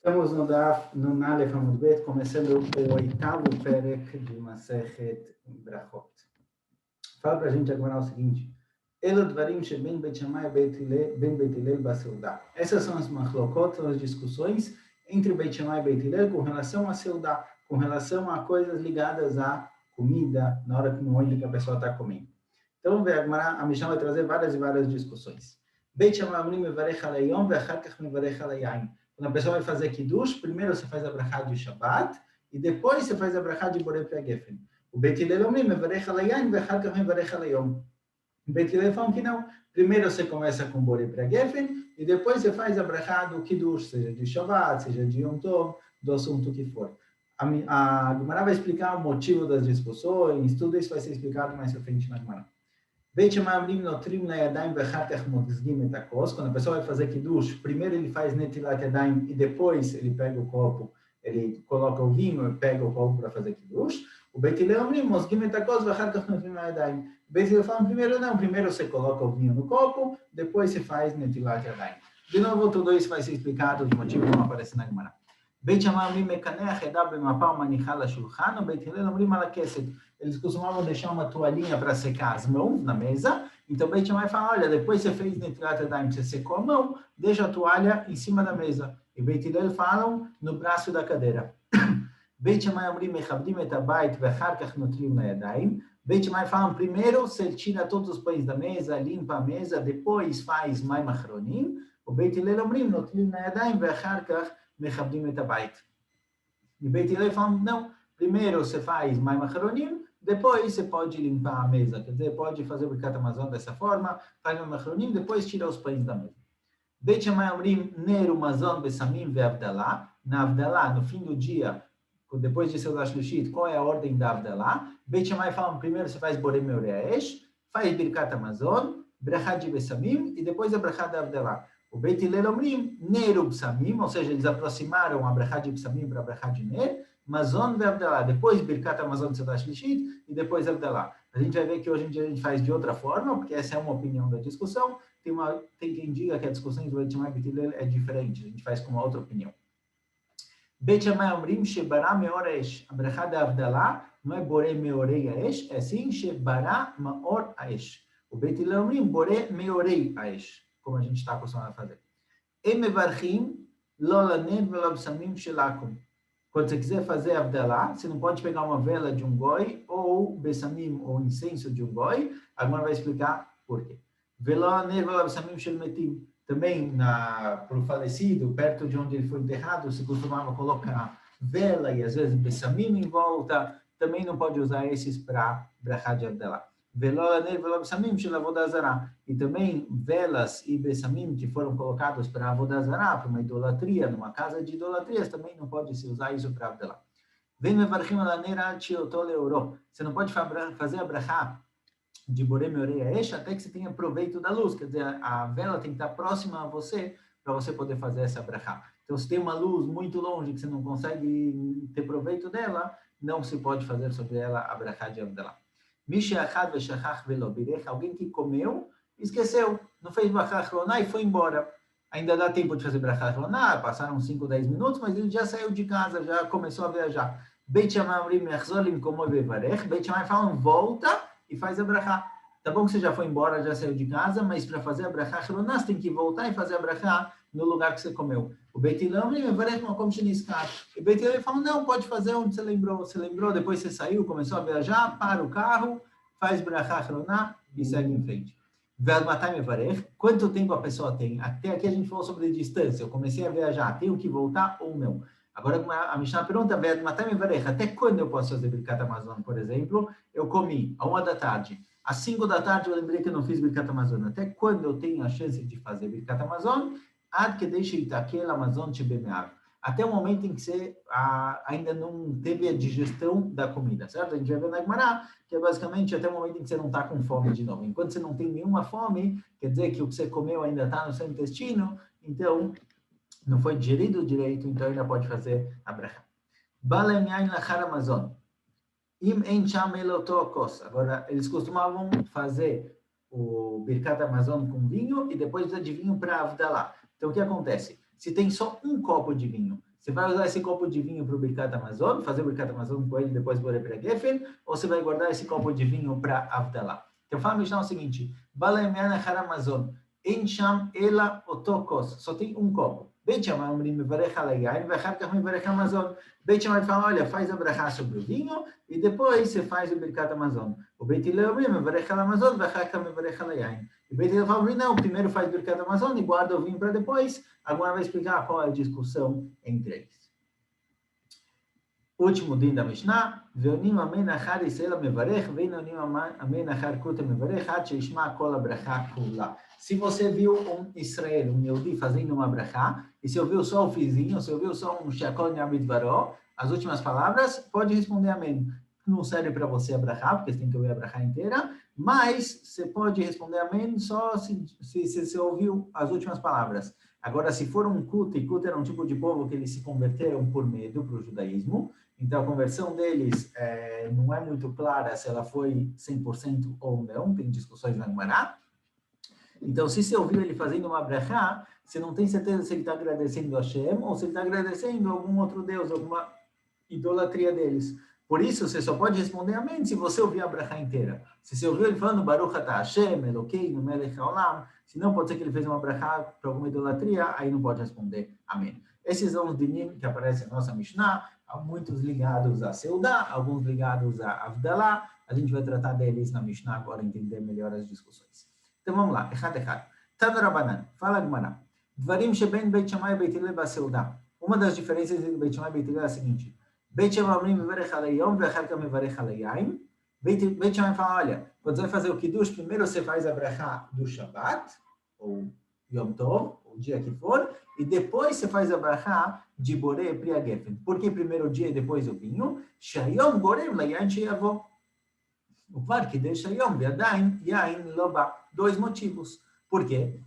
Estamos no Nalef Amud Bet, começando o oitavo perek de Masechet Brachot. Fala para a gente agora o seguinte: Elo dvarim sheben Beit Shammai ben Beit Hillel baseudah. Essas são as machlokot, são as discussões entre Beit Shammai e Beit Hillel com relação a seudah, com relação a coisas ligadas à comida, na hora no momento que a pessoa está comendo. Então, a Mishnah vai trazer várias e várias discussões. Beit Shammai omrim mevarech al hayom ve'achar kach mevarech al hayayin. Quando a pessoa vai fazer Kiddush, primeiro você faz a brachá de Shabbat, e depois você faz a brachá de Borei Pregefen. O Beit Hillel omrim mevarech al hayayin ve'achar kach mevarech al hayom. O Beit Hillel falam que não. Primeiro você começa com Borei Pregefen, e depois você faz a brachá do Kiddush, seja de Shabbat, seja de Yom Tov, do assunto que for. A Gemara vai explicar o motivo das discussões, tudo isso vai ser explicado mais pra frente na Gemara. Quando a pessoa vai fazer Kiddush, primeiro ele faz Netilat Yadayim e depois ele pega o copo, ele coloca o vinho e pega o copo para fazer Kiddush. O Beit Hillel omrim mosgim et hakos ve'achar kach notim ha'yadayim. O Beit Hillel fala primeiro não, primeiro você coloca o vinho no copo, depois você faz Netilat Yadayim. De novo, tudo isso vai ser explicado, os motivos vão aparecer na Gemara. Beit Shammai omrim mekaneach edav b'mapa u'manicha l'shulchan, o Beit Hillel omrim ala kesed. Eles costumavam deixar uma toalhinha para secar as mãos na mesa. Então, Beit Shammai fala, olha, depois você fez Netilat Yadayim, você secou a mão, deixa a toalha em cima da mesa. E Beit Hillel falam no braço da cadeira. Beit Shammai omrim mechabdim et habayit ve'achar kach notrim la'yadayim. Beit Shammai falam, primeiro você tira todos os pães da mesa, limpa a mesa, depois faz mayim achronim. O Beit Hillel omrim notrim la'yadayim ve'achar kach mechabdim et habayit. E Beit Hillel falam, não, primeiro você faz mayim achronim, depois você pode limpar a mesa, quer dizer, pode fazer o Birkat Hamazon dessa forma, faz o machronim, depois tira os pães da mesa. Beit Shammai omrim ner umazon besamim ve'avdalah. Na Avdalah, no fim do dia, depois de Seudah Shlushit, qual é a ordem da Avdalah? Beit Shammai fala, primeiro você faz Borei Meorei Ha'esh, faz Birkat Hamazon, brachá de besamim, e depois a brachá da Avdalah. O Beit Hillel omrim ner besamim, ou seja, eles aproximaram a brachá de besamim para a brachá de ner, Mazon ve'avdalah, depois Birkat Hamazon de Seudah Shlichit e depois Avdalah. A gente vai ver que hoje em dia a gente faz de outra forma, porque essa é uma opinião da discussão. Tem quem diga que a discussão entre Beit Shammai e Beit Hillel é diferente, a gente faz com uma outra opinião. Beit Shammai omrim shebará meor ha'esh. A brachá da Avdalah não é borei meorei ha'esh, é sim shebará meor ha'esh. O Beit Hillel omrim borei meorei ha'esh, como a gente está acostumado a fazer. Em mevarchim lo lanev velo besamim shelakum. Quando você quiser fazer Avdalah, você não pode pegar uma vela de um goi, ou besamim, ou incenso de um goi. Agora vai explicar por quê. Também para o falecido, perto de onde ele foi enterrado, se costumava colocar vela e às vezes besamim em volta. Também não pode usar esses para brachá de Avdalah. E também velas e besamim que foram colocados para Avodah Zarah, para uma idolatria, numa casa de idolatrias, também não pode se usar isso para Avdalah. Você não pode fazer a brachá de Borei Meorei Ha'esh até que você tenha proveito da luz, quer dizer, a vela tem que estar próxima a você para você poder fazer essa brachá. Então, se tem uma luz muito longe que você não consegue ter proveito dela, não se pode fazer sobre ela a brachá de Avdalah. Alguém que comeu, esqueceu, não fez brachá achroná e foi embora. Ainda dá tempo de fazer brachá achroná, passaram 5, 10 minutos, mas ele já saiu de casa, já começou a viajar. Beit Shammai omrim yachzor limkomo vevarech. Beit Shammai falam, volta e faz a brachá. Tá bom que você já foi embora, já saiu de casa, mas para fazer a brachá achroná, você tem que voltar e fazer a brachá no lugar que você comeu. O Beit Hillel omrim vevarech makom sheniskar. E o Beit Hillel fala, não, pode fazer onde você lembrou. Você lembrou, depois você saiu, começou a viajar, para o carro, faz brachá achroná e segue em frente. Quanto tempo a pessoa tem? Até aqui a gente falou sobre distância. Eu comecei a viajar, tenho que voltar ou não? Agora a Mishnah pergunta, até quando eu posso fazer Birkat Hamazon, por exemplo? Eu comi a 1 da tarde. Às 5 da tarde eu lembrei que eu não fiz Birkat Hamazon. Até quando eu tenho a chance de fazer Birkat Hamazon? Até o momento em que você ainda não teve a digestão da comida, certo? A gente vai ver na Gemara que é basicamente até o momento em que você não está com fome de novo. Enquanto você não tem nenhuma fome, quer dizer que o que você comeu ainda está no seu intestino, então não foi digerido direito, então ainda pode fazer a brachá. Agora, eles costumavam fazer o Birkat Hamazon com vinho e depois de vinho para Avdalah. Então, o que acontece? Se tem só um copo de vinho, Você vai usar esse copo de vinho para o Birkat Hamazon, fazer o Birkat Hamazon com ele, depois Borei para Gefen, ou você vai guardar esse copo de vinho para Avdalah? Então, fala a Mishnah o seguinte, Balemiana Haramazon, Encham ela otokos, só tem um copo. Beit Shammai omrim mevarech al yain, ve'achar kach mevarech Hamazon. Beit Shammai fala, olha, faz a brachá sobre o vinho, e depois você faz o Birkat Hamazon. O Beit Hillel omrim mevarech al Hamazon, ve'achar kach mevarech al yain. E o Beit Hillel fala, não, primeiro faz o Birkat Hamazon e guarda o vinho para depois. Agora vai explicar qual é a discussão entre eles. Último din da Mishnah, ve'onim amen achar Israel mevarech, ve'onim amen achar kuta mevarech, ad sheishma kol habracha kula. Se você viu um Israel, um Yehudi, fazendo uma brachá, e se ouviu só o fizinho, se ouviu só um shakol nabidvaró, as últimas palavras, pode responder amém. Não serve para você a brachá, porque você tem que ouvir a brachá inteira, mas você pode responder amém só se você ouviu as últimas palavras. Agora, se for um Kut, e Kut era um tipo de povo que eles se converteram por medo para o judaísmo, então a conversão deles não é muito clara se ela foi 100% ou não, tem discussões na Gemara. Então, se você ouviu ele fazendo uma brachá, você não tem certeza se ele está agradecendo a Hashem ou se ele está agradecendo a algum outro Deus, alguma idolatria deles. Por isso, você só pode responder amém se você ouvir a brachá inteira. Se você ouviu ele falando Baruch atah Hashem, Elokeinu, Melech haolam, se não pode ser que ele fez uma brachá para alguma idolatria, aí não pode responder amém. Esses são os dinim que aparecem na nossa Mishnah, há muitos ligados a Seudá, alguns ligados a Avdalah. A gente vai tratar deles na Mishnah agora, entender melhor as discussões. Então vamos lá, Echad. Tano Rabanan, fala Gemara. Dvarim sheben Beit Shammai e Beit Hillel ba'Seudá. Uma das diferenças entre Beit Shammai e Beit Hillel é a seguinte. Beit Shammai omrim mevarech al hayom ve'achar kach mevarech al yain. Beit Shammai fala, olha, quando você vai fazer o Kiddush, primeiro você faz a brachá do Shabbat, ou Yom Tov, o dia que for, e depois você faz a brachá de Borei Pri Gefen. Por que primeiro o dia e depois o vinho? Shayom gorem layain sheyavo. O var que deixa Yom Yadain Yain Loba. 2 motivos. Por quê?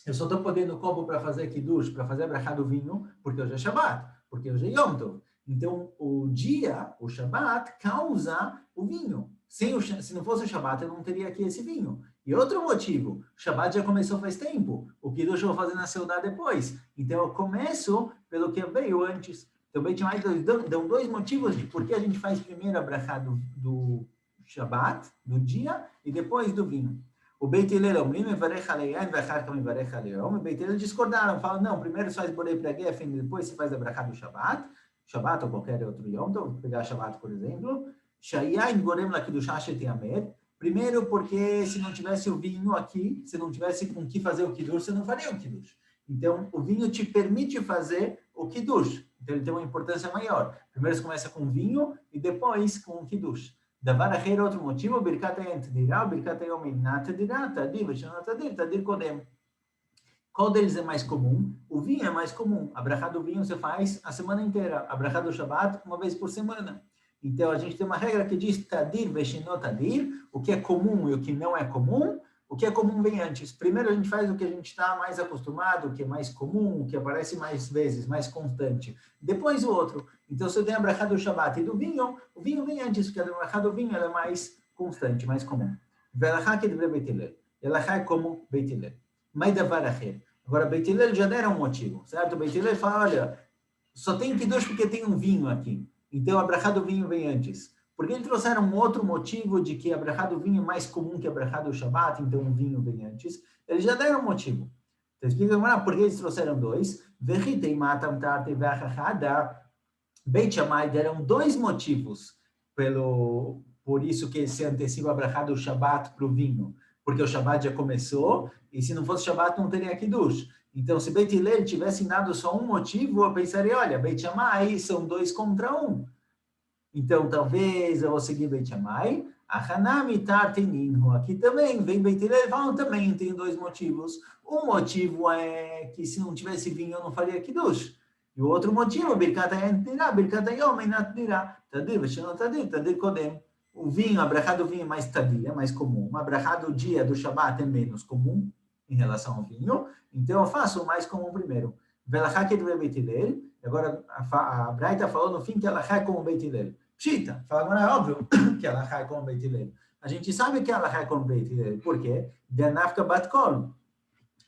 Eu só estou podendo o copo para fazer Kiddush, para fazer a brachá do vinho, porque hoje é Shabbat, porque hoje é Yom Tov. Então, o dia, o Shabbat, causa o vinho. Se não fosse o Shabbat, eu não teria aqui esse vinho. E outro motivo, o Shabbat já começou faz tempo. O Kiddush eu vou fazer na Seudá depois. Então, eu começo pelo que veio antes. Então, Beit Shammai dão 2 motivos de por que a gente faz primeiro a brachá do Shabbat, do dia, e depois do vinho. O Beit Hillel omrim mevarech al yain ve'achar kach mevarech al yom. O Beit Hillel discordaram, falam, não, primeiro você faz Borei Pri Gefen, depois você faz a brachá do Shabbat ou qualquer outro Yom Tov, vou pegar Shabbat, por exemplo. Shayain gorem lakidushah shetiamed. Primeiro, porque se não tivesse o vinho aqui, se não tivesse com que fazer o Kiddush, você não faria o Kiddush. Então, o vinho te permite fazer o Kiddush. Então, ele tem uma importância maior. Primeiro você começa com vinho e depois com o Kiddush. Davar acher, outro motivo, Birkat hayom tedira, Birkat hayom inat tedira, tadir, v'shanot tadir, tadir kodem. Qual deles é mais comum? O vinho é mais comum. A brachá do vinho você faz a semana inteira. A brachá do Shabbat, uma vez por semana. Então, a gente tem uma regra que diz tadir, v'shanot tadir, o que é comum e o que não é comum. O que é comum vem antes. Primeiro a gente faz o que a gente está mais acostumado, o que é mais comum, o que aparece mais vezes, mais constante. Depois o outro. Então, se eu tenho a brachá do Shabbat e do vinho, o vinho vem antes, porque a brachá do vinho ela é mais constante, mais comum. Velachá que deve Beit Hillel. Velachá é como Beit Hillel. Mas davar acher. Agora, Beit Hillel já deram um motivo, certo? Beit Hillel fala, olha, só tem Kiddush porque tem um vinho aqui. Então, a brachá do vinho vem antes. Porque eles trouxeram um outro motivo de que a brachá do vinho é mais comum que a brachá do Shabbat, então o vinho vem antes. Eles já deram um motivo. Então, explica por que eles trouxeram 2. Beit Shammai deram 2 motivos por isso que se antecipa a brachá do Shabbat para o vinho. Porque o Shabbat já começou, e se não fosse Shabbat não teria Kiddush. Então, se Beit Hillel tivesse dado só um motivo, eu pensaria, olha, Beit Shammai são 2 contra 1. Então, talvez eu vou seguir Beit Shammai. A Hanami Tarteninho. Aqui também vem Beit Hillel e falam também, tem 2 motivos. Um motivo é que se não tivesse vinho eu não faria Kiddush. E o outro motivo, Birkat hayom tedira, Birkat hayom inat tedira. Tadir, v'shanot tadir, tadir kodem. O vinho, a brachá do vinho é mais tadir, é mais comum. A brachá do dia, do Shabbat, é menos comum em relação ao vinho. Então, eu faço o mais comum primeiro. Velachá que deve Beit Hillel. Agora, a Braita falou no fim que ela é como Beit Hillel. Pshita, fala agora, é óbvio que ela é como Beit Hillel. A gente sabe que ela é como Beit Hillel. Por quê? Denafka bat kol.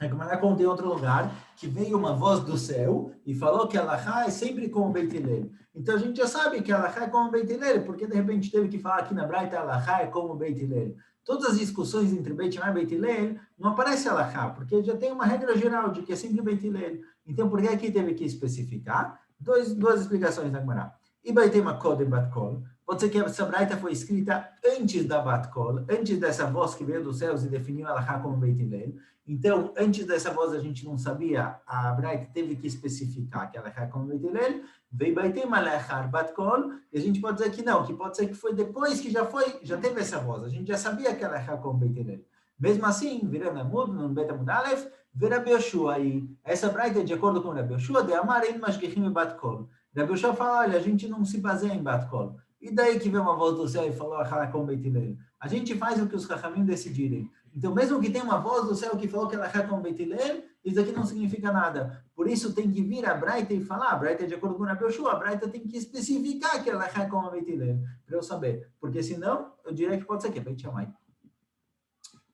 A Gemara conta em outro lugar que veio uma voz do céu e falou que a Alahá é sempre como o Beit Hillel. Então a gente já sabe que a Alahá é como o Beit Hillel, porque de repente teve que falar aqui na Braita a Alahá é como o Beit Hillel. Todas as discussões entre Beit Shammai e Beit Hillel não aparece a Alahá, porque já tem uma regra geral de que é sempre Beit Hillel. Então por que aqui teve que especificar? Duas explicações na Gemara. E Baitema Kodem Batkol. Pode ser que essa Braita foi escrita antes da Batkol, antes dessa voz que veio dos céus e definiu a Alahá como Beit Hillel. Então, antes dessa voz a gente não sabia, a Braita teve que especificar que ela é como Beit Hillel, veio Baitem Alechar Batkol, e a gente pode dizer que não, que pode ser que foi depois que já teve essa voz, a gente já sabia que ela é como Beit Hillel. Mesmo assim, virando Amud, no Bet Amud Aleph, vira Rabi Yoshua, e essa Braita é de acordo com Rabi Yoshua, de Amar Ein Mashgichim Batkol. Rabi Yoshua fala, olha, a gente não se baseia em Batkol. E daí que veio uma voz do céu e falou, Alahá como Beit Hillel. A gente faz o que os Chachamim decidirem. Então, mesmo que tenha uma voz do céu que falou que ela é como Beit Hillel, isso aqui não significa nada. Por isso, tem que vir a Braita e falar, a Braita é de acordo com Rabi Yoshua, a Braita tem que especificar que ela é como Beit Hillel, para eu saber. Porque senão, eu diria que pode ser que é Beit Shammai.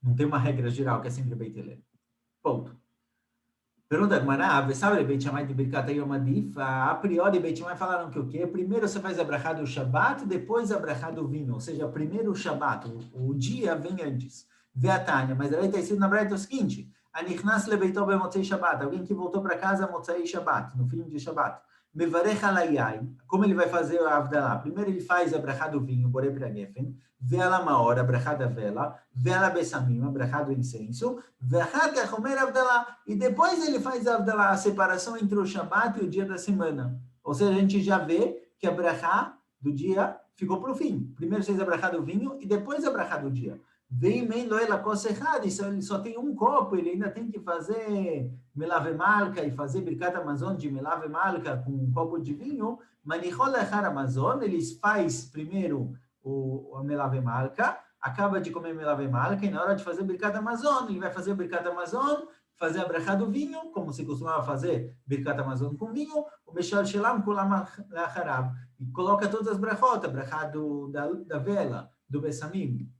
Não tem uma regra geral que é sempre Beit Hillel. Ponto. Pergunta Gmará, sabe Beit Shammai de Birkat Yom Adif? A priori, Beit Shammai falaram que o quê? Primeiro você faz a brachá do Shabbat, depois a brachá do vinho. Ou seja, primeiro o Shabbat, o dia vem antes. Vê a Tânia, mas daí está escrito na Braita o seguinte, Anichnas lebeitó bemotzei Shabbat, alguém que voltou para casa motzei Shabbat, no fim de Shabbat. Mevarech alayai, como ele vai fazer a Avdalá? Primeiro ele faz a brachá do vinho, borei para Gefen, vê a Lamaor, a brachá da vela, vê a Bessamim, a brachá do incenso, e depois ele faz a Avdalá, a separação entre o Shabbat e o dia da semana. Ou seja, a gente já vê que a brachá do dia ficou para o fim. Primeiro fez a brachá do vinho e depois a brachá do dia. Vem Mendoela Kossechad, ele só tem um copo, ele ainda tem que fazer Melave Malka e fazer Birkat Amazon de Melave Malka com um copo de vinho, Manichol Echar Amazon, eles faz primeiro o Melave Malka, acaba de comer Melave Malka e na hora de fazer Birkat Amazon, ele vai fazer Birkat Amazon, fazer a brachá do vinho, como se costumava fazer Birkat Amazon com vinho, o Meshal Shelam Kulam Lacharab, e coloca todas as brachot, a brachá da vela, do Bessamim,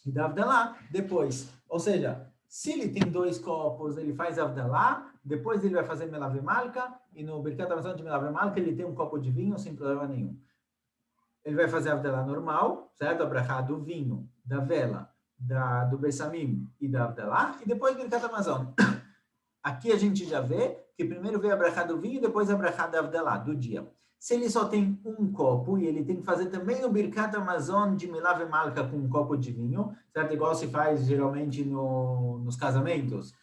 e da Avdalá depois. Ou seja, se ele tem 2 copos, ele faz Avdalá, depois ele vai fazer Melave Malka, e no Birkat Amazon de Melave Malka ele tem um copo de vinho sem problema nenhum. Ele vai fazer Avdalá normal, certo? A brachá do vinho, da vela, do Bessamim e da Avdalá, e depois Birkat Amazon. Aqui a gente já vê que primeiro vem a brachá do vinho e depois a brachá da Avdalá, do dia. Se ele só tem um copo e ele tem que fazer também o Birkat Amazon de Melave Malka com um copo de vinho, certo? Igual se faz geralmente nos casamentos,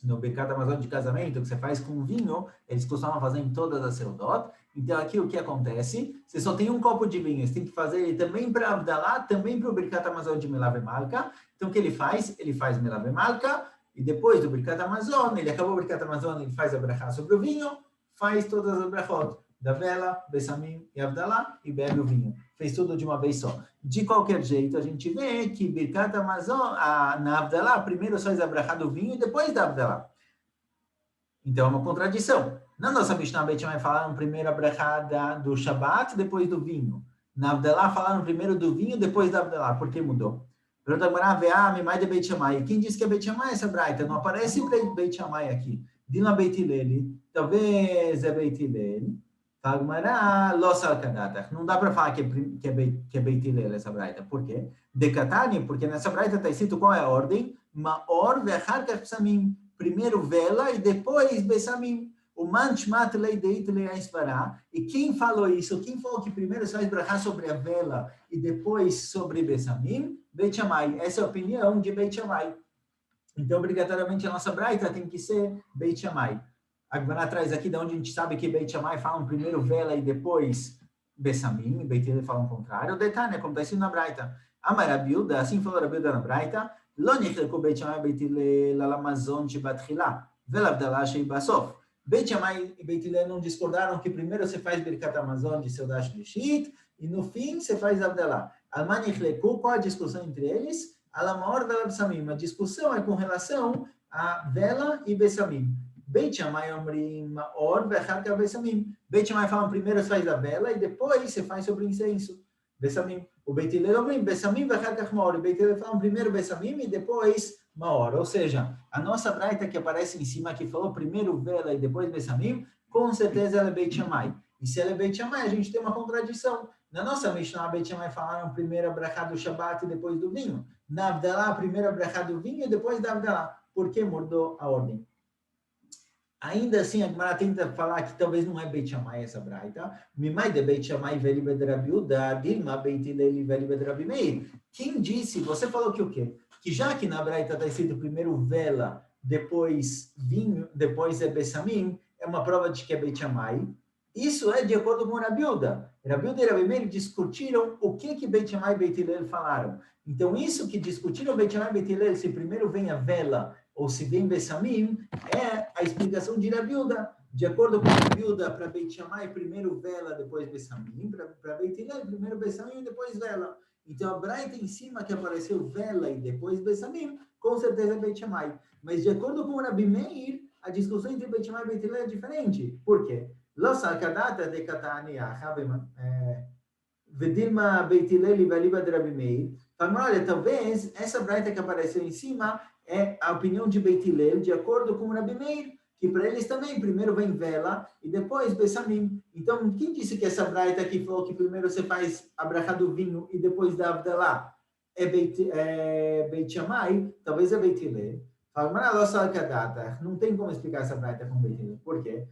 no Birkat Amazon de casamento, que você faz com vinho, eles costumam fazer em todas as seudot. Então aqui o que acontece? Você só tem um copo de vinho, você tem que fazer ele também para Avdalá, também para o Birkat Amazon de Melave Malka. Então o que ele faz? Ele faz Melave Malka e depois do Birkat Amazon, ele acabou o Birkat Amazon, ele faz a brachá sobre o vinho, faz todas as brachot, da vela, Bessamim e Avdalá, e bebe o vinho. Fez tudo de uma vez só. De qualquer jeito, a gente vê que Birkat Amazon, na Avdalá, primeiro faz a brachá do vinho e depois da Avdalá. Então é uma contradição. Na nossa Mishnah Beit Shammai falaram primeiro a brachá do Shabbat, depois do vinho. Na Avdalá falaram primeiro do vinho, depois da Avdalá. Por que mudou? Pergunta agora, mais de Beit Shammai. Quem disse que é Beit Shammai essa braita? Não aparece Beit Shammai aqui. Dina Beit Hillel, talvez é Beit Hillel. Fagmará, Los Alkadatach. Não dá para falar que é Beit Hillel essa braita. Por quê? Decatani, porque nessa braita está escrito qual é a ordem? Maor ve'achar kach Bessamim. Primeiro vela e depois Bessamim. O manchmat leideit le'aisvará. E quem falou isso? Quem falou que primeiro se faz brachá sobre a vela e depois sobre Bessamim? Beit Shammai. Essa é a opinião de Beit Shammai. Então, obrigatoriamente, a nossa braita tem que ser Beit Shammai. A Gemara traz aqui de onde a gente sabe que Beit Shammai falam primeiro vela e depois Bessamim, Beit Hillel fala o contrário. O detalhe, como está escrito na braita. Amar Rabiuda, assim falou Rabiuda na braita, Lo nichlekuu Beit Shammai Beit Hillel al Amazon shebatchila, ve'lavdala shebasof. Beit Shammai e Beit Hillel não discordaram que primeiro você faz Birkat Amazon de Seudash Lishit e no fim você faz Avdalá. Alma nichlekuu, qual a discussão entre eles? Alamor vela Bessamim. A discussão é com relação a vela e Bessamim. Beit Shammai omrim maor ve'achar kach Bessamim. Beit Shammai falam primeiro você faz a vela e depois você faz sobre o incenso. Bessamim. O Beit Hillel omrim Bessamim ve'achar kach maor. O Beit Hillel falam primeiro Bessamim e depois uma hora. Ou seja, a nossa braita que aparece em cima, que falou primeiro vela e depois Bessamim, com certeza ela é Beit Shammai. E se ela é Beit Shammai, a gente tem uma contradição. Na nossa Mishnah, Beit Shammai falaram primeiro a brachá do Shabbat e depois do vinho. Na Avdalá, primeiro a brachá do vinho e depois da Avdalá. Por que mudou a ordem? Ainda assim, a Gemara tenta falar que talvez não é Beit Shammai essa braita. Mimai de Beit Shammai veli bedrabi Uda, Dilma Beit Hillel veli bedrabi Meir. Quem disse? Você falou que o quê? Que já que na braita está escrito primeiro vela, depois vinho, depois é Bessamim, é uma prova de que é Beit Shammai. Isso é de acordo com Rabi Uda. Rabi Uda e Rabi Meir discutiram o que Beit Shammai e Beit Hillel falaram. Então, isso que discutiram Beit Shammai e Beit Hillel, se primeiro vem a vela ou se vem Bessamim, é a explicação de Rabi Uda. De acordo com Rabi Uda, para Beit Shammai, primeiro vela, depois Bessamim. Para Beit Hillel, primeiro Bessamim, depois vela. Então, a braita em cima que apareceu vela e depois Bessamim, com certeza é Beit Shammai. Mas, de acordo com Rabi Meir, a discussão entre Beit Shammai e Beit Hillel é diferente. Por quê? Lo sakadata de katani vedilma Beit Hillel e veliba de Rabi Meir. Falaram, olha, talvez essa braita que apareceu em cima é a opinião de Beit Hillel, de acordo com Rabi Meir, que para eles também primeiro vem vela e depois Bessamim. Então, quem disse que essa braita aqui falou que primeiro você faz a brachá do vinho e depois da Avdalá é Beit Shammai? Talvez é Beit Hillel. Fala, não tem como explicar essa braita com Beit Hillel. Por quê?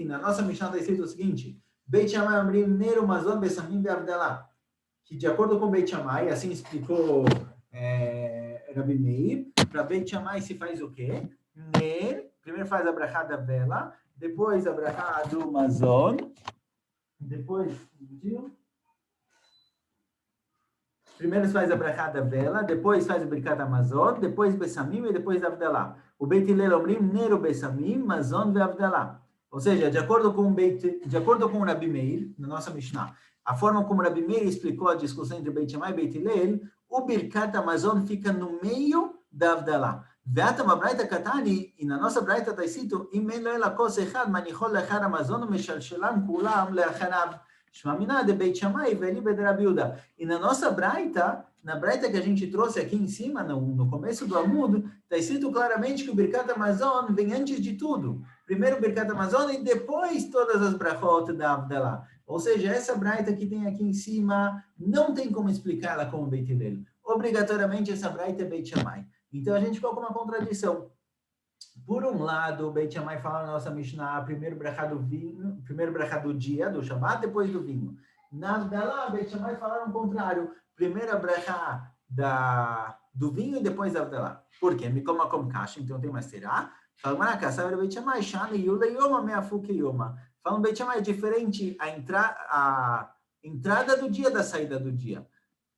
Na nossa Mishnah está escrito o seguinte: Beit Shammai amrim nero mazon Bessamim e Avdalá. Que de acordo com Beit Shammai, assim explicou Rabi Meir, para Beit Shammai se faz o quê? Ner, primeiro faz a brachá da vela, depois a brachá do mazon, depois, primeiro faz a brachá da vela, depois faz o birkat amazon, depois Bessamim e depois Avdalá. O Beit Hillel omrim ner o Bessamim, mazon e Avdalá. Ou seja, de acordo com Rabi Meir, na nossa Mishnah, a forma como Rabi Meir explicou a discussão entre Beit Shammai e Beit Hillel, o Birkat Hamazon fica no meio da Avdalá. Ve'atam abraita katani, e na nossa braita está escrito, Imen lo ela kos echad manichol lechar Hamazon meshalshelam kulam leacharav. Shmamina de Beit Shammai ve'li de Rabi Uda. E na nossa braita, na braita que a gente trouxe aqui em cima, no começo do Amud, está escrito claramente que o Birkat Hamazon vem antes de tudo. Primeiro o Birkat Hamazon e depois todas as brachot da Avdalá. Ou seja, essa braita que tem aqui em cima, não tem como explicar ela como Beit Hillel. Obrigatoriamente, essa braita é Beit Shammai. Então, a gente ficou com uma contradição. Por um lado, o Beit Shammai fala na nossa Mishnah, primeiro brachá do vinho, primeiro brachá do dia, do Shabbat, depois do vinho. Na Avdalá, o Beit Shammai falaram o contrário. Primeiro brachá do vinho e depois da Avdalá. Por quê? Me coma como caixa, então tem uma será. Fala, Maraca, sabe o Beit Shammai, Shani, Yula, Yoma, Meafuke, Yoma. Fala, Beit Shammai é diferente a entrada do dia da saída do dia.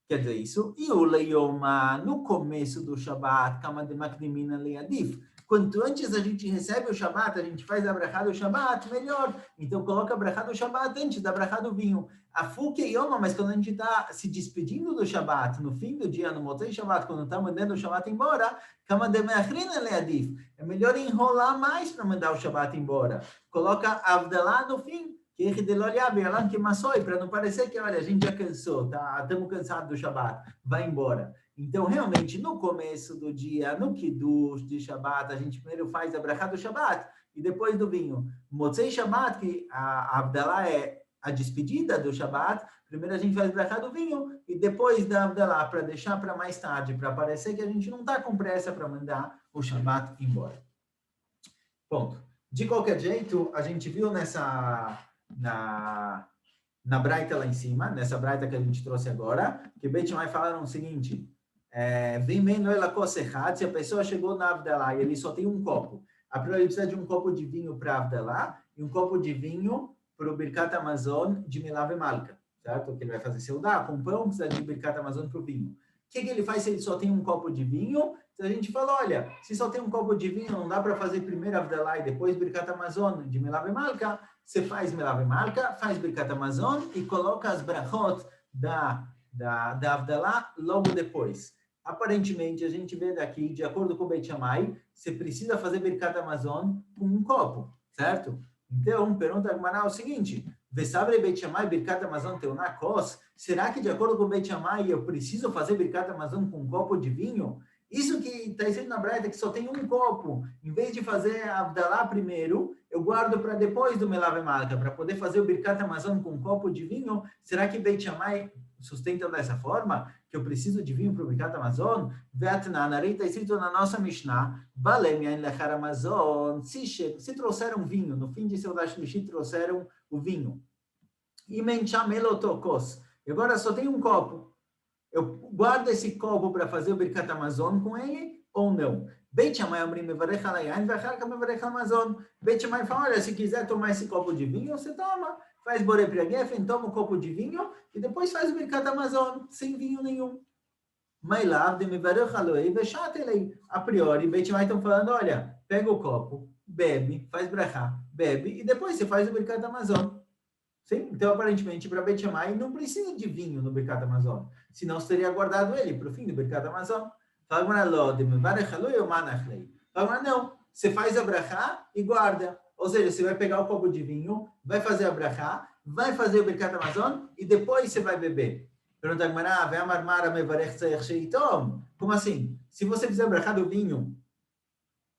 Quer dizer isso? Yula, Yoma, no começo do Shabbat, Kama de Makdimina Leadif. Quanto antes a gente recebe o Shabbat, a gente faz a brachá do Shabbat, melhor. Então, coloca a brachá do Shabbat antes da brachá do vinho. A Fuke Yoma, mas quando a gente está se despedindo do Shabbat, no fim do dia, no Motzei Shabbat, quando está mandando o Shabbat embora, Kama de Meachrina Leadif. É melhor enrolar mais para mandar o Shabbat embora. Coloca Avdalá no fim, para não parecer que, olha, a gente já cansou, estamos cansados do Shabbat, vai embora. Então, realmente, no começo do dia, no Kiddush de Shabbat, a gente primeiro faz a brachá do Shabbat e depois do vinho. Motzei Shabbat, que a Avdalá é a despedida do Shabbat, primeiro a gente faz a brachá do vinho e depois da Avdalá, para deixar para mais tarde, para parecer que a gente não está com pressa para mandar o Shabbat embora. Ponto. De qualquer jeito, a gente viu na braita lá em cima, nessa braita que a gente trouxe agora, que Beit Shammai falaram o seguinte, se a pessoa chegou na Avdalá e ele só tem um copo, a primeira ele precisa de um copo de vinho para Avdalá e um copo de vinho para o Birkat Hamazon de Milav e Malka, certo? Que ele vai fazer seudá com pão, precisa de Birkat Hamazon para o vinho. O que ele faz se ele só tem um copo de vinho? Então a gente fala, olha, se só tem um copo de vinho, não dá para fazer primeiro Avdalá e depois Birkat Hamazon de Milav e Malka, você faz Milav e Malka, faz Birkat Hamazon e coloca as brachot da Avdalá logo depois. Aparentemente, a gente vê daqui, de acordo com o Beit Shammai, você precisa fazer Birkat Hamazon com um copo, certo? Então, pergunta a Gemara o seguinte, Vesabre Beit Shammai Birkat Hamazon teunakos, será que de acordo com o Beit Shammai eu preciso fazer Birkat Hamazon com um copo de vinho? Isso que está escrito na Braita, que só tem um copo. Em vez de fazer a Avdalá primeiro, eu guardo para depois do Melav Malka, para poder fazer o Birkat Hamazon com um copo de vinho. Será que Beit Shammai sustenta dessa forma? Que eu preciso de vinho para o Birkat Hamazon? Ve'atnan, está escrito na nossa Mishnah, Balem Yain Lechar Hamazon, se trouxeram vinho, no fim de seu Dash Lishit trouxeram o vinho. E Menchamelotokos. E agora só tem um copo. Eu guardo esse copo para fazer o Birkat Hamazon com ele ou não? Beit Shammai omrim mevarech al hayain ve'achar כך mevarech al hamazon. Beit Shammai fala, olha, se quiser tomar esse copo de vinho, você toma. Faz borei pri hagefen, toma um copo de vinho e depois faz o Birkat Hamazon, sem vinho nenhum. Mailav de mevarech aloei ve'shat elei. A priori, Beit Shammai estão falando, olha, pega o copo, bebe, faz brachá, bebe e depois você faz o Birkat Hamazon. Sim? Então, aparentemente, para Beit Shammai não precisa de vinho no Birkat Hamazon. Senão, você teria guardado ele para o fim do Birkat Hamazon. Fala, não. Você faz a brachá e guarda. Ou seja, você vai pegar o copo de vinho, vai fazer a brachá, vai fazer o Birkat Hamazon e depois você vai beber. Pergunta a Gemara, como assim? Se você fizer a brachá do vinho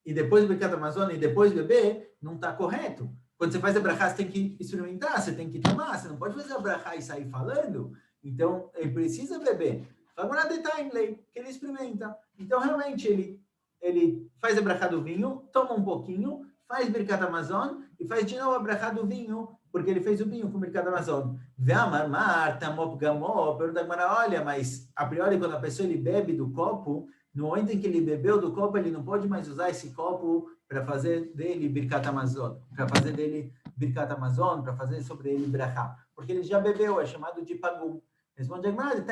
e depois o Birkat Hamazon e depois beber, não está correto. Quando você faz a brachá, você tem que experimentar, você tem que tomar, você não pode fazer a brachá e sair falando. Então, ele precisa beber. Agora, que ele experimenta. Então, realmente, ele faz a brachá do vinho, toma um pouquinho, faz Birkat Hamazon e faz de novo a brachá do vinho, porque ele fez o vinho com Birkat Hamazon. Pergunta, olha, mas a priori, quando a pessoa ele bebe do copo, no momento em que ele bebeu do copo, ele não pode mais usar esse copo para fazer dele Birkat Hamazon, para fazer sobre ele brachá, porque ele já bebeu, é chamado de pagum. Responde a Gemara,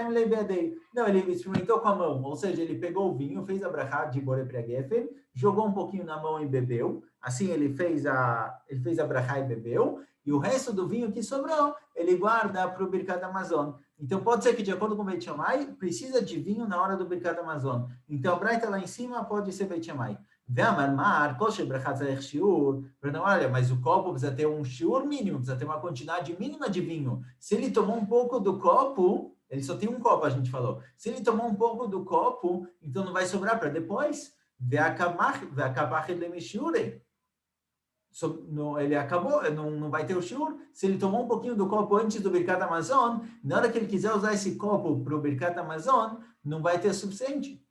não, ele experimentou com a mão, ou seja, ele pegou o vinho, fez a brachá de borei pri hagefen, jogou um pouquinho na mão e bebeu, assim ele fez a brachá e bebeu, e o resto do vinho que sobrou, ele guarda para o Birkat Hamazon. Então, pode ser que, de acordo com o Beit Shammai, precisa de vinho na hora do Birkat Hamazon. Então, a braita lá em cima pode ser Beit Shammai. Olha, mas o copo precisa ter um shiur mínimo, precisa ter uma quantidade mínima de vinho. Se ele tomou um pouco do copo, ele só tem um copo, a gente falou. Se ele tomou um pouco do copo, então não vai sobrar para depois. Ele acabou, não vai ter o shiur. Se ele tomou um pouquinho do copo antes do Birkat Hamazon, na hora que ele quiser usar esse copo para o Birkat Hamazon, não vai ter suficiente.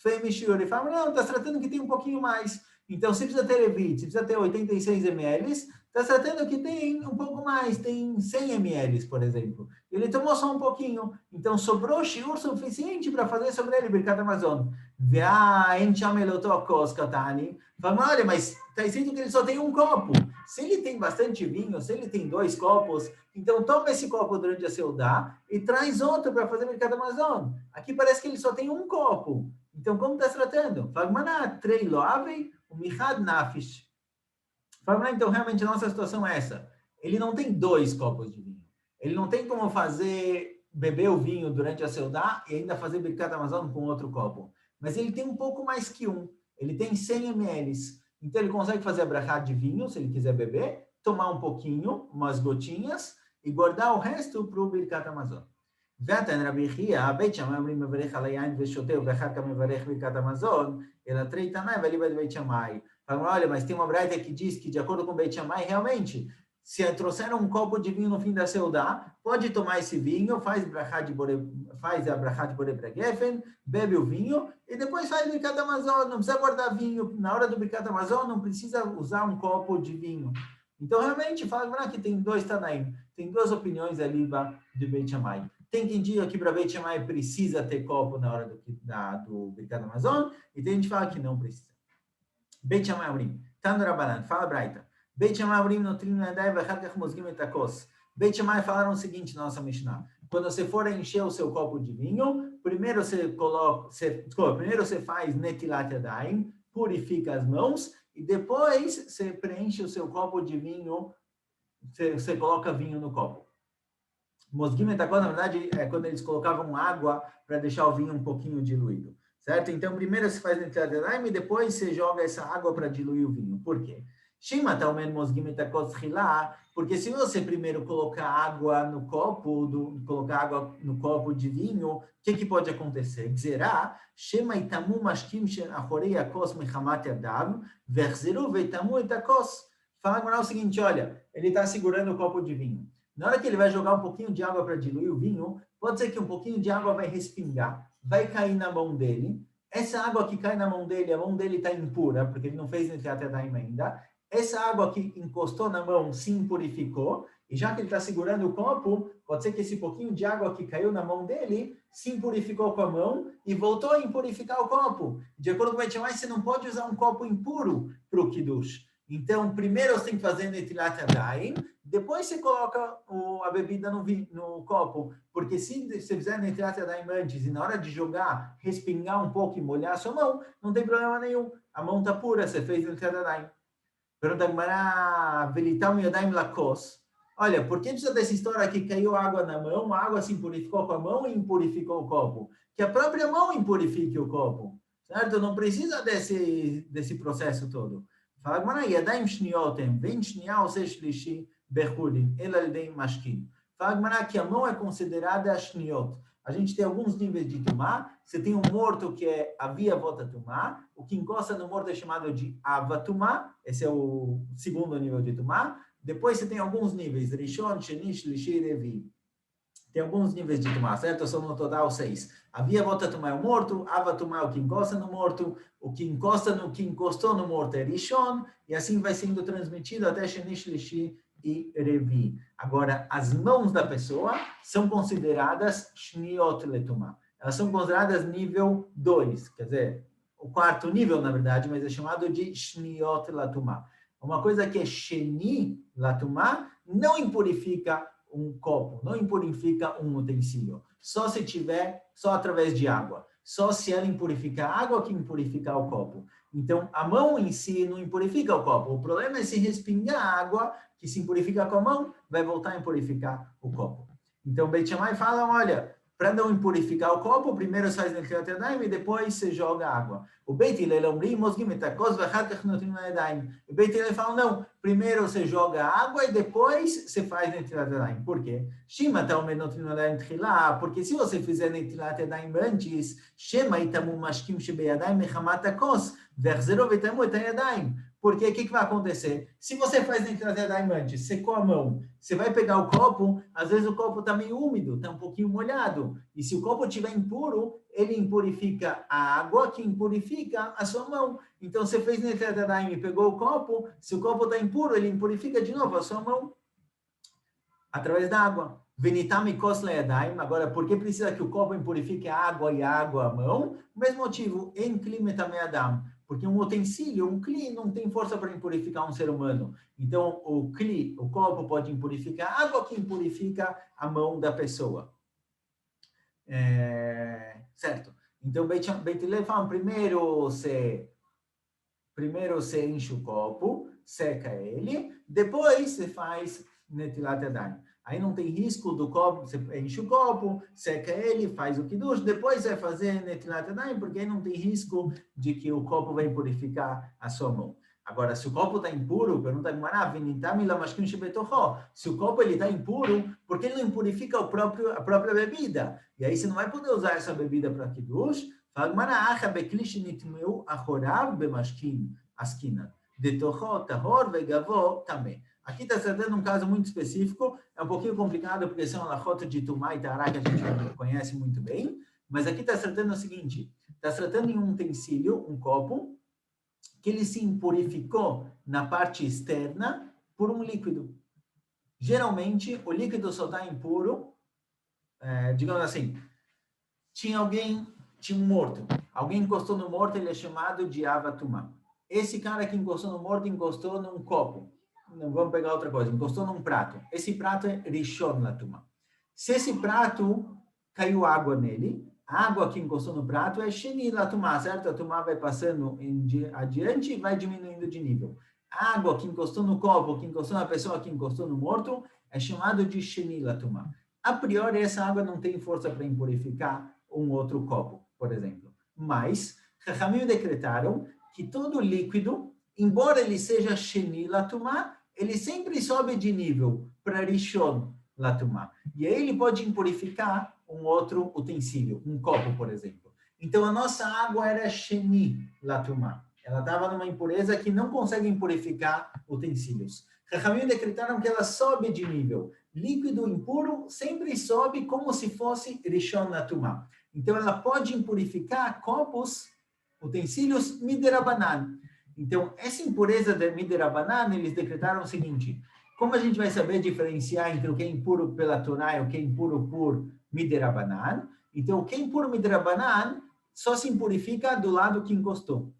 Ele fala, não, está tratando que tem um pouquinho mais. Então, se precisa ter levite, se precisa ter 86 ml, está tratando que tem um pouco mais, tem 100 ml, por exemplo. Ele tomou só um pouquinho, então sobrou shiur suficiente para fazer sobre ele Birkat Hamazon. Fala, olha, mas está escrito que ele só tem um copo. Se ele tem bastante vinho, se ele tem 2 copos, então toma esse copo durante a Seudá e traz outro para fazer Birkat Hamazon. Aqui parece que ele só tem um copo. Então, como está se tratando? Então, realmente, a nossa situação é essa. Ele não tem 2 copos de vinho. Ele não tem como beber o vinho durante a Seudá e ainda fazer Birkat Hamazon com outro copo. Mas ele tem um pouco mais que um. Ele tem 100 ml. Então, ele consegue fazer a brachá de vinho, se ele quiser beber, tomar um pouquinho, umas gotinhas, e guardar o resto para o Birkat Hamazon. ועתן רבי חייא, בית שמאי אומרים מברך על היין ושותה ואחר כך מברך ברכת המזון, אלא תרי תנאי ואליבא דבית שמאי. Falaram, olha, mas tem uma braita que diz que, de acordo com o Beit Shammai, realmente, se trouxeram um copo de vinho no fim da Seudá, pode tomar esse vinho, faz a brachá de borei pri hagefen, bebe o vinho, e depois faz o Birkat Hamazon. Não precisa guardar vinho. Na hora do Birkat Hamazon, não precisa usar um copo de vinho. Então, realmente, fala que tem 2 Tanaim, tem 2 opiniões ali do Beit Shammai. Tem quem diga que para Beit Shammai precisa ter copo na hora do Birkat Hamazon, e tem gente que fala que não precisa. Beit Shammai Omrim, Tanu Rabanan, fala Braita. Beit Shammai Omrim notrim nadai v'achar kach mozgim et hakos. Beit Shammai falaram o seguinte na nossa Mishnah: quando você for encher o seu copo de vinho, primeiro você faz netilat yadayim, purifica as mãos, e depois você preenche o seu copo de vinho, você coloca vinho no copo. Mosguim etacó, na verdade, é quando eles colocavam água para deixar o vinho um pouquinho diluído, certo? Então, primeiro você faz netilat yadayim e depois você joga essa água para diluir o vinho. Por quê? Shima talmen mosgim et hakos tchila, porque se você primeiro colocar água no copo, colocar água no copo de vinho, o que pode acontecer? Gzerá, shema itamu mashkim achorei hakos mechamat yadav, vechzeru veitamu et hakos. Fala agora o seguinte, olha, ele está segurando o copo de vinho. Na hora que ele vai jogar um pouquinho de água para diluir o vinho, pode ser que um pouquinho de água vai respingar, vai cair na mão dele. Essa água que cai na mão dele, a mão dele está impura, porque ele não fez Netilat Yadayim ainda. Essa água que encostou na mão se impurificou, e já que ele está segurando o copo, pode ser que esse pouquinho de água que caiu na mão dele se impurificou com a mão e voltou a impurificar o copo. De acordo com o Bet Shammai, você não pode usar um copo impuro para o Kiddush. Então, primeiro você tem que fazer Netilat Yadayim, depois você coloca a bebida no copo, porque se você fizer Netilat Yadayim antes e na hora de jogar, respingar um pouco e molhar a sua mão, não tem problema nenhum. A mão está pura, você fez Netilat Yadayim. Pergunta Gemara, Velitam Yadayim Lakos. Olha, por que precisa dessa história que caiu água na mão, a água se impurificou com a mão e impurificou o copo? Que a própria mão impurifique o copo, certo? Não precisa desse processo todo. Fala Gemara, Yadayim Shniotem, vem Shnia ou seja Shlishi, Berhudim, Elaldeim Mashkim. Fala Gemara que a mão é considerada Shniot. A gente tem alguns níveis de tumá. Você tem um morto que é avia vota tumá. O que encosta no morto é chamado de avatumá. Esse é o segundo nível de tumá. Depois você tem alguns níveis. Rishon, Sheni, Shlishi, Revi. Tem alguns níveis de tumá, certo? São no total 6. Avia vota tumá é o morto. Avatumá é o que encosta no morto. O que encosta no que encostou no morto é Rishon. E assim vai sendo transmitido até Sheni, Shlishi e Revi. Agora, as mãos da pessoa são consideradas Shniot Letumá. Elas são consideradas nível 2, quer dizer, o quarto nível, na verdade, mas é chamado de Shniot Latumá. Uma coisa que é Sheni Latumá não impurifica um copo, não impurifica um utensílio. Só se tiver, só através de água. Só se ela impurificar a água que impurifica o copo. Então, a mão em si não impurifica o copo. O problema é se respingar a água que se impurifica com a mão, vai voltar a impurificar o copo. Então, Beit Shammai fala, olha, para não impurificar o copo, primeiro você faz Netilat Yadayim e depois você joga água. O Beit Hillel omrim mosgim et hakos ve'achar kach notim yadayim. O Beit Hillel fala, não, primeiro você joga água e depois você faz Netilat Yadayim. Por quê? Shima talmen notim yadayim tchila, porque se você fizer Netilat Yadayim antes, shema itamu mashkim shebeyadayim mechamat hakos, ve'achzeru ve'itamu et hayadayim. Porque o que vai acontecer? Se você faz Netilat Yadayim antes, secou a mão, você vai pegar o copo, às vezes o copo está meio úmido, está um pouquinho molhado. E se o copo estiver impuro, ele impurifica a água que impurifica a sua mão. Então, você fez Netilat Yadayim e pegou o copo, se o copo está impuro, ele impurifica de novo a sua mão através da água. Venitam mikos le'yadayim. Agora, por que precisa que o copo impurifique a água e a água a mão? O mesmo motivo, em kli metamei adam. Porque um utensílio, um kli, não tem força para impurificar um ser humano. Então, o kli, o copo, pode impurificar a água que impurifica a mão da pessoa. Certo? Então, Beit Hillel fala, primeiro você enche o copo, seca ele, depois você faz Netilat Yadayim. Aí não tem risco do copo, você enche o copo, seca ele, faz o Kiddush, depois vai fazer Netilat Yadayim, porque aí não tem risco de que o copo vai purificar a sua mão. Agora, se o copo está impuro, pergunta se o copo está impuro, por que ele não impurifica a própria bebida? E aí você não vai poder usar essa bebida para Kiddush. Aqui está tratando um caso muito específico, é um pouquinho complicado porque são alachot de Tumá e Tará que a gente conhece muito bem, mas aqui está tratando o seguinte, está tratando em um utensílio, um copo, que ele se impurificou na parte externa por um líquido. Geralmente, o líquido só está impuro, digamos assim, tinha um morto, alguém encostou no morto, ele é chamado de avatumá. Esse cara que encostou no morto, encostou num copo. Não vamos pegar outra coisa, encostou num prato. Esse prato é Rishon Latumá. Se esse prato caiu água nele, a água que encostou no prato é Sheni Latumá, certo? A tumá vai passando adiante e vai diminuindo de nível. A água que encostou no copo, que encostou na pessoa, que encostou no morto, é chamado de Sheni Latumá. A priori, essa água não tem força para impurificar um outro copo, por exemplo. Mas, Chachamim decretaram que todo líquido embora ele seja Sheni Latumá, ele sempre sobe de nível para Rishon Latumá. E aí ele pode impurificar um outro utensílio, um copo, por exemplo. Então, a nossa água era Sheni Latumá. Ela estava numa impureza que não consegue impurificar utensílios. Chachamim decretaram que ela sobe de nível. Líquido impuro sempre sobe como se fosse Rishon Latumá. Então, ela pode impurificar copos, utensílios, miderabanan. Então, essa impureza de miderabanan, eles decretaram o seguinte: como a gente vai saber diferenciar entre o que é impuro pela Torá e o que é impuro por miderabanan? Então, o que é impuro miderabanan só se impurifica do lado que encostou,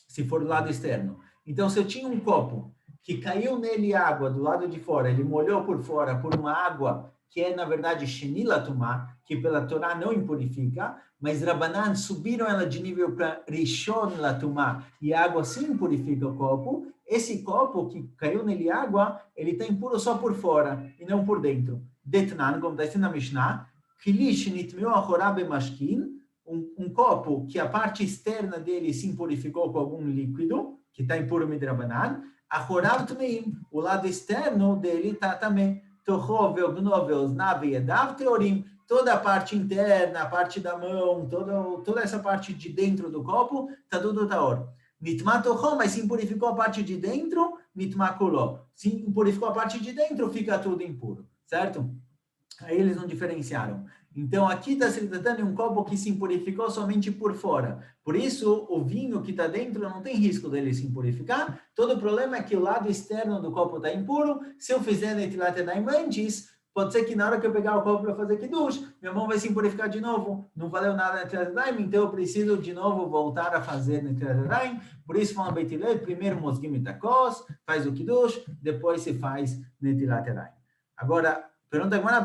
se for do lado externo. Então, se eu tinha um copo que caiu nele água do lado de fora, ele molhou por fora por uma água que é, na verdade, Sheni Latumá, que pela Torá não impurifica, mas Rabanan subiram ela de nível para Rishon Latumá, e a água sim purifica o copo. Esse copo que caiu nele água, ele está impuro só por fora e não por dentro. Detnan, como está escrito na Mishnah, Kilish nitmeu achorá bemashkin, um copo que a parte externa dele se impurificou com algum líquido, que está impuro midrabanan, achorav tmeim, o lado externo dele está também. Tochovel, gnovel, znav, yedav, teorim, toda a parte interna, a parte da mão, toda essa parte de dentro do copo, está tudo taor. Nitma tochom, mas se impurificou a parte de dentro, nitma kuló. Se impurificou a parte de dentro, fica tudo impuro, certo? Aí eles não diferenciaram. Então, aqui está se tratando de um copo que se impurificou somente por fora. Por isso, o vinho que está dentro não tem risco dele se impurificar. Todo o problema é que o lado externo do copo está impuro. Se eu fizer netilat yadayim antes, pode ser que na hora que eu pegar o copo para fazer kiddush, minha mão vai se impurificar de novo. Não valeu nada netilat yadayim, então eu preciso de novo voltar a fazer netilat yadayim. Por isso, fala Beit Hillel, primeiro mosgim et hakos, faz o kiddush, depois se faz netilat yadayim. Agora, pergunta agora,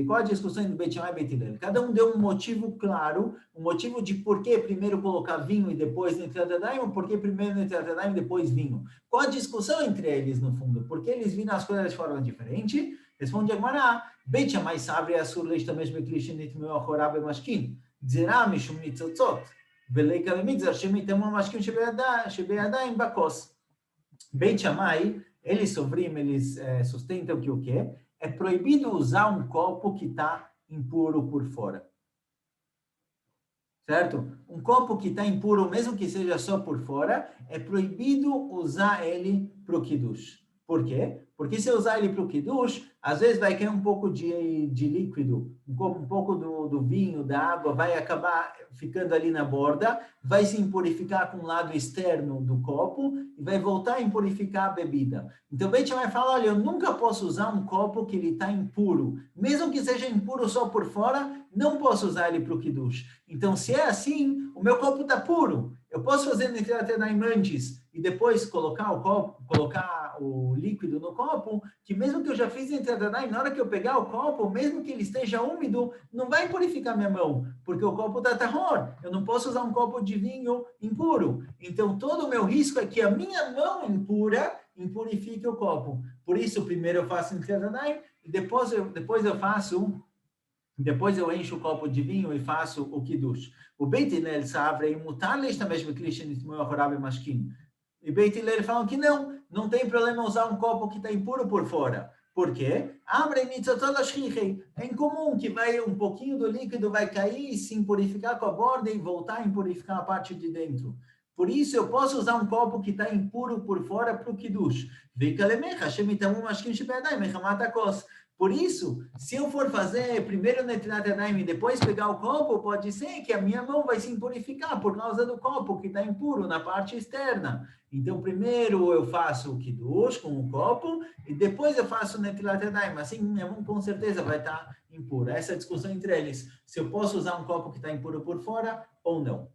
qual a discussão entre Beit Shammai e Beit Hillel? Cada um deu um motivo claro, um motivo de por que primeiro colocar vinho e depois Netilat Yadayim, ou por que primeiro Netilat Yadayim e depois vinho. Qual a discussão entre eles, no fundo? Por que eles viram as coisas de forma diferente? Responde agora, Beit Shammai sabe asur leishtamesh bekli shenitmeu achorá bemashkin, gzerá mishum nitzotzot, veleika lemigzar shemitem mashkin shebeyadayim bakos. Beit Shammai, eles sustentam que o quê? É proibido usar um copo que está impuro por fora. Certo? Um copo que está impuro, mesmo que seja só por fora, é proibido usar ele para o kiddush. Por quê? Porque se eu usar ele para o kiddush, às vezes vai cair um pouco de líquido, um pouco do vinho, da água, vai acabar ficando ali na borda, vai se impurificar com o lado externo do copo e vai voltar a impurificar a bebida. Então, Beit Shammai fala, olha, eu nunca posso usar um copo que ele está impuro. Mesmo que seja impuro só por fora, não posso usar ele para o kiddush. Então, se é assim, o meu copo está puro. Eu posso fazer netilat yadayim antes e depois colocar o líquido no copo, que mesmo que eu já fiz netilat yadayim, na hora que eu pegar o copo, mesmo que ele esteja úmido, não vai purificar minha mão, porque o copo está tahor. Eu não posso usar um copo de vinho impuro. Então, todo o meu risco é que a minha mão impura impurifique o copo. Por isso, primeiro eu faço netilat yadayim e depois eu encho o copo de vinho e faço o kiddush. O Beit Hillel sabe, mutar leishtamesh bekli shenitmeu achorá bemashkin. E Beit Hillel falam que não tem problema usar um copo que está impuro por fora. Por quê? É incomum que um pouquinho do líquido vai cair, se impurificar com a borda e voltar a impurificar a parte de dentro. Por isso, eu posso usar um copo que está impuro por fora para o kiddush. Por isso, se eu for fazer primeiro netilat yadayim e depois pegar o copo, pode ser que a minha mão vai se impurificar por causa do copo que está impuro na parte externa. Então, primeiro eu faço o kiddush com o copo e depois eu faço o netilat yadayim. Assim, minha mão com certeza vai estar impura. Essa é a discussão entre eles. Se eu posso usar um copo que está impuro por fora ou não.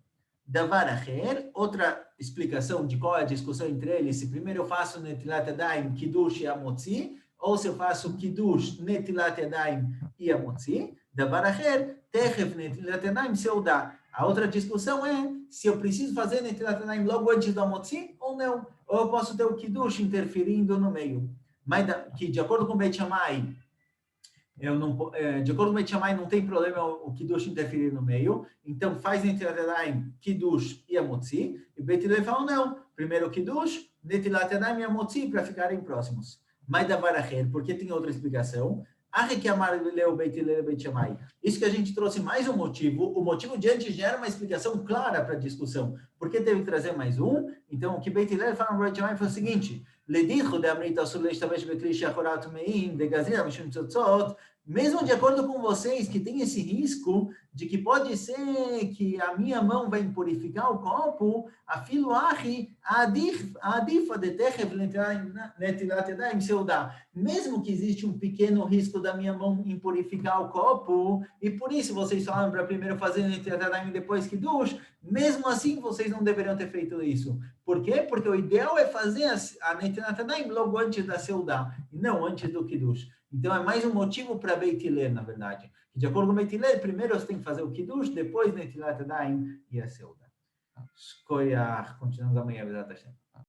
Davar acher, outra explicação de qual é a discussão entre eles. Se primeiro eu faço netilat yadayim, kiddush e amotzi, ou se eu faço kiddush, netilat yadayim e amotzi, davar acher, techev netilat yadayim seudá. A outra discussão é se eu preciso fazer netilat yadayim logo antes do amotzi ou não. Ou eu posso ter o kiddush interferindo no meio. Mas que de acordo com o Beit Shammai, de acordo com o Beit Shammai, não tem problema o kiddush interferir no meio. Então faz netilat yadayim, kiddush e amotzi. E o Beit Hillel fala não. primeiro Kiddush, Netilat Yadayim e Amotzi, para ficarem próximos. Mas da Varacher, porque tem outra explicação. Isso que a gente trouxe mais um motivo. O motivo de antes já era uma explicação clara para a discussão. Por que teve que trazer mais um? Então, o que Beit Hillel fala no Beit Shammai foi o seguinte: mesmo de acordo com vocês, que tem esse risco de que pode ser que a minha mão vai impurificar o copo, afilo ahi, adifa de techev netilat yadayim seudá. Mesmo que existe um pequeno risco da minha mão impurificar o copo, e por isso vocês falam para primeiro fazer netilat yadayim e depois kiddush, mesmo assim vocês não deveriam ter feito isso. Por quê? Porque o ideal é fazer a netilat yadayim logo antes da seudá, e não antes do kiddush. Então, é mais um motivo para Beit Hillel, na verdade. Que, de acordo com Beit Hillel, primeiro você tem que fazer o Kiddush, depois Netilat Yadayim e a Seuda. Continuamos amanhã, Bezat Hashem.